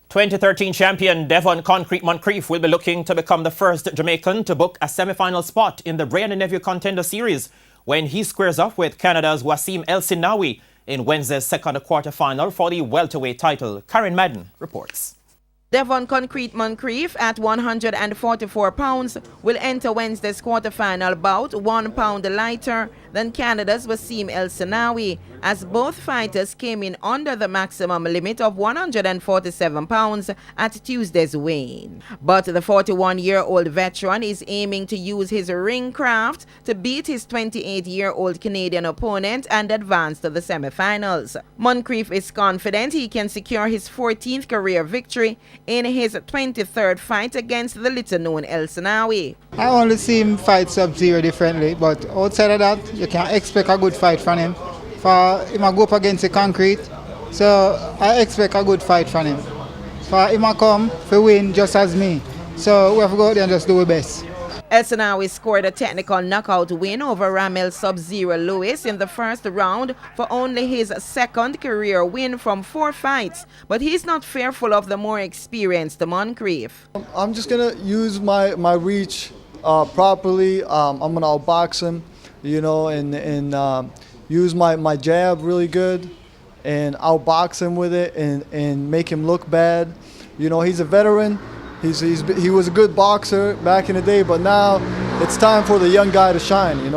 2013 champion Devon Concrete Moncrief will be looking to become the first Jamaican to book a semi-final spot in the Brian and Nephew Contender Series when he squares off with Canada's Wasim El Sinawi in Wednesday's second quarter-final for the welterweight title. Karen Madden reports. Devon Concrete Moncrief at 144 pounds will enter Wednesday's quarterfinal bout 1 pound lighter than Canada's Wasim El Sinawi, as both fighters came in under the maximum limit of 147 pounds at Tuesday's weigh-in. But the 41-year-old veteran is aiming to use his ring craft to beat his 28-year-old Canadian opponent and advance to the semifinals. Moncrief is confident he can secure his 14th career victory in his 23rd fight against the little-known El Sinawi. I only see him fight Sub-Zero differently, but outside of that, you can expect a good fight from him. For him to go up against the Concrete, so I expect a good fight from him. For him to come to win just as me, so we have to go out there and just do our best. El Sinawi scored a technical knockout win over Ramel Sub-Zero Lewis in the first round for only his second career win from 4 fights, but he's not fearful of the more experienced Moncrief. I'm just going to use my reach properly. I'm going to outbox him, and use my jab really good and outbox him with it and make him look bad. He's a veteran. He was a good boxer back in the day, but now it's time for the young guy to shine,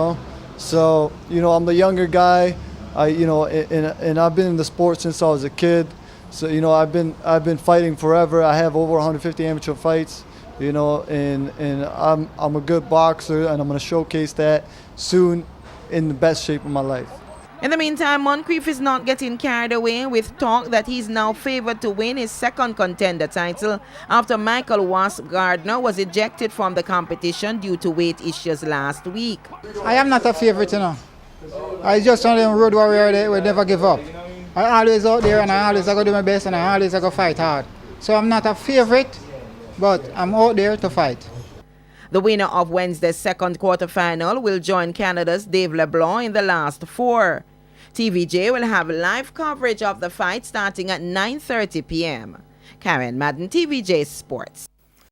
So, I'm the younger guy, and I've been in the sport since I was a kid. So, I've been fighting forever. I have over 150 amateur fights, and I'm a good boxer, and I'm going to showcase that soon in the best shape of my life. In the meantime, Moncrief is not getting carried away with talk that he's now favored to win his second contender title after Michael Gardner was ejected from the competition due to weight issues last week. I am not a favorite, I just one of them road warrior that will never give up. I always out there and I always go do my best and I always go fight hard. So I'm not a favorite, but I'm out there to fight. The winner of Wednesday's second quarterfinal will join Canada's Dave LeBlanc in the last 4. TVJ will have live coverage of the fight starting at 9:30 p.m. Karen Madden, TVJ Sports.